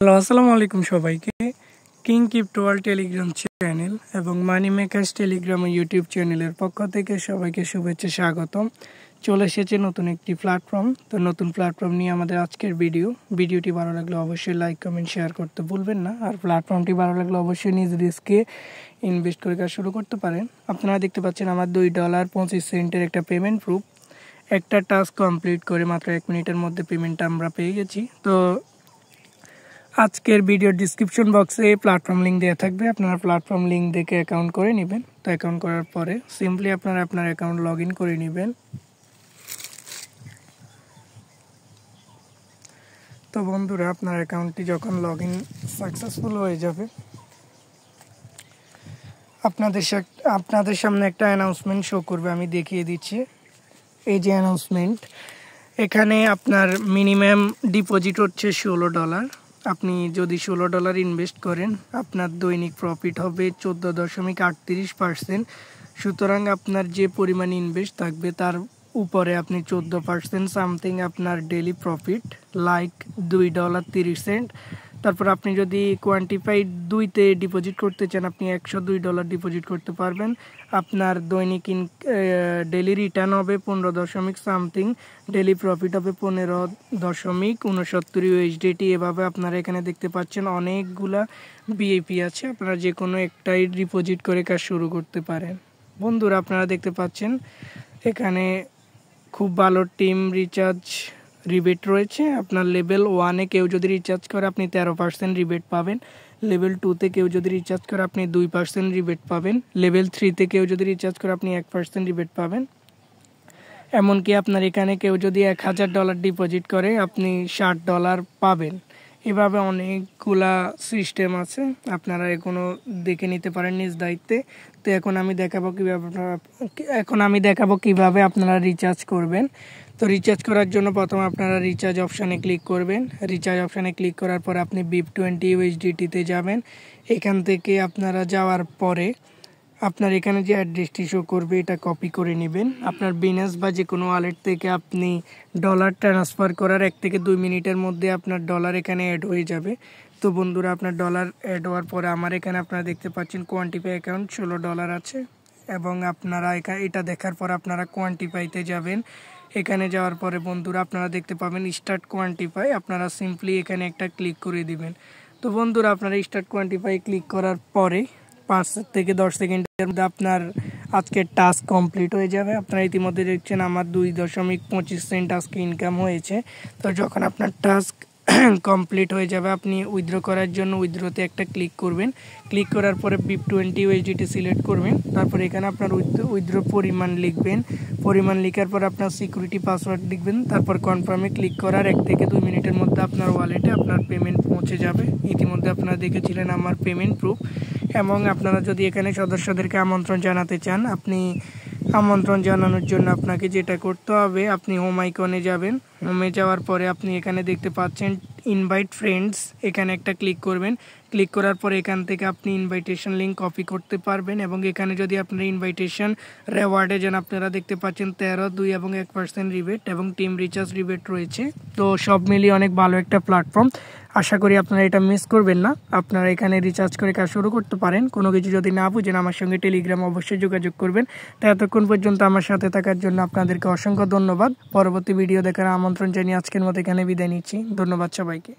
Hello, আসসালামু আলাইকুম সবাইকে। King crypto world Telegram channel এবং মানি মেকার্স টেলিগ্রাম ও ইউটিউব চ্যানেলের পক্ষ থেকে সবাইকে শুভেচ্ছা স্বাগতম। চলে এসেছে নতুন একটি প্ল্যাটফর্ম। তো নতুন প্ল্যাটফর্ম নিয়ে আমাদের আজকের ভিডিওটি ভালো লাগলে অবশ্যই লাইক কমেন্ট শেয়ার করতে ভুলবেন না। আর প্ল্যাটফর্মটি ভালো লাগলে অবশ্যই নিজ রিস্কে ইনভেস্ট করে কাজ শুরু করতে পারেন। আপনারা দেখতে পাচ্ছেন আমার $2.25 একটা পেমেন্ট প্রুফ। একটা টাস্ক কমপ্লিট করে মাত্র 1 মিনিটের মধ্যে পেমেন্টটা আমরা পেয়ে গেছি। তো আজকের ভিডিওর ডিসক্রিপশন বক্সে প্ল্যাটফর্ম লিঙ্ক দেওয়া থাকবে, আপনারা প্ল্যাটফর্ম লিঙ্ক দেখে অ্যাকাউন্ট করে নেবেন। তো অ্যাকাউন্ট করার পরে সিম্পলি আপনারা আপনার অ্যাকাউন্ট লগ ইন করে নেবেন। তো বন্ধুরা, আপনার অ্যাকাউন্টটি যখন লগ ইন সাকসেসফুল হয়ে যাবে, আপনাদের সামনে একটা অ্যানাউন্সমেন্ট শো করবে। আমি দেখিয়ে দিচ্ছি, এই যে অ্যানাউন্সমেন্ট। এখানে আপনার মিনিমাম ডিপোজিট হচ্ছে $16। আপনি যদি $16 ইনভেস্ট করেন, আপনার দৈনিক প্রফিট হবে 14.38%। সুতরাং আপনার যে পরিমাণ ইনভেস্ট থাকবে তার উপরে আপনি 14% সামথিং আপনার ডেলি প্রফিট, লাইক $2.30। তারপর আপনি যদি কোয়ান্টিফাইড 2তে ডিপোজিট করতে চান, আপনি $102 ডিপোজিট করতে পারবেন। আপনার দৈনিক ডেলি রিটার্ন হবে 15 সামথিং, ডেলি প্রফিট হবে 15.69 USDT। এভাবে আপনারা এখানে দেখতে পাচ্ছেন অনেকগুলা ভিআইপি আছে, আপনারা যে কোনো একটাই ডিপোজিট করে কাজ শুরু করতে পারেন। বন্ধুরা, আপনারা দেখতে পাচ্ছেন এখানে খুব ভালো টিম রিচার্জ রিবেট রয়েছে। আপনার লেভেল 1-এ কেউ যদি রিচার্জ করে আপনি 13% রিবেট পাবেন। লেভেল 2-তে কেউ যদি রিচার্জ করে আপনি 2% রিবেট পাবেন। লেভেল 3-তে কেউ যদি রিচার্জ করে আপনি 1% রিবেট পাবেন। এমনকি আপনার এখানে কেউ যদি $1000 ডিপোজিট করে আপনি $60 পাবেন। এভাবে অনেকগুলা সিস্টেম আছে, আপনারা এখনো দেখে নিতে পারেন নিজ দায়িত্বে। তো এখন আমি দেখাবো কিভাবে আপনারা রিচার্জ করবেন। তো রিচার্জ করার জন্য প্রথমে আপনারা রিচার্জ অপশানে ক্লিক করবেন। রিচার্জ অপশানে ক্লিক করার পর আপনি BIP20 USDT-তে যাবেন। এখান থেকে আপনারা যাওয়ার পরে আপনার এখানে যে অ্যাড্রেসটি শো করবে এটা কপি করে নেবেন। আপনার বিনান্স বা যে কোনো ওয়ালেট থেকে আপনি ডলার ট্রান্সফার করার 1 থেকে 2 মিনিটের মধ্যে আপনার ডলার এখানে অ্যাড হয়ে যাবে। তো বন্ধুরা, আপনার ডলার অ্যাড হওয়ার পরে আমার এখানে আপনারা দেখতে পাচ্ছেন কোয়ান্টিফাই অ্যাকাউন্ট $16 আছে। এবং আপনারা এটা দেখার পর আপনারা কোয়ান্টিফাইতে যাবেন। এখানে যাওয়ার পরে বন্ধুরা আপনারা দেখতে পাবেন স্টার্ট কোয়ান্টিফাই, আপনারা সিম্পলি এখানে একটা ক্লিক করে দিবেন। তো বন্ধুরা, আপনারা স্টার্ট কোয়ান্টিফাই ক্লিক করার পরে 5 থেকে 10 সেকেন্ডের মধ্যে আপনার আজকের টাস্ক কমপ্লিট হয়ে যাবে। আপনারা ইতিমধ্যে দেখছেন আমার $2.25 আজকে ইনকাম হয়েছে। তো যখন আপনার টাস্ক কমপ্লিট হয়ে যাবে, আপনি উইথড্র করার জন্য উইথড্রতে একটা ক্লিক করবেন। ক্লিক করার পরে BIP20 USDT সিলেক্ট করবেন। তারপর এখানে আপনার উইথড্র পরিমাণ লিখবেন। পরিমাণ লেখার পর আপনার সিকিউরিটি পাসওয়ার্ড লিখবেন। তারপর কনফার্মে ক্লিক করার 1 থেকে 2 মিনিটের মধ্যে আপনার ওয়ালেটে আপনার পেমেন্ট পৌঁছে যাবে। ইতিমধ্যে আপনারা দেখেছিলেন আমার পেমেন্ট প্রুফ। এবং আপনারা যদি এখানে সদস্যদেরকে আমন্ত্রণ জানাতে চান, আপনি আমন্ত্রণ জানানোর জন্য আপনাকে যেটা করতে হবে, আপনি হোম আইকনে যাবেন। হোমে যাওয়ার পরে আপনি এখানে দেখতে পাচ্ছেন ইনভাইট ফ্রেন্ডস, এখানে একটা ক্লিক করবেন। ক্লিক করার পরে এখান থেকে আপনি ইনভাইটেশন লিঙ্ক কপি করতে পারবেন। এবং এখানে যদি আপনার ইনভাইটেশন রেওয়ার্ডে যান, আপনারা দেখতে পাচ্ছেন 13, 2 এবং 1% রিবেট এবং টিম রিচার্জ রিবেট রয়েছে। তো সব মিলিয়ে অনেক ভালো একটা প্ল্যাটফর্ম, আশা করি আপনারা এটা মিস করবেন না। আপনারা এখানে রিচার্জ করে কাজ শুরু করতে পারেন। কোনো কিছু যদি না বুঝেন আমার সঙ্গে টেলিগ্রাম অবশ্যই যোগাযোগ করবেন। তাই এতক্ষণ পর্যন্ত আমার সাথে থাকার জন্য আপনাদেরকে অসংখ্য ধন্যবাদ। পরবর্তী ভিডিও দেখার আমন্ত্রণ জানিয়ে আজকের মতো এখানে বিদায় নিচ্ছি। ধন্যবাদ সবাইকে।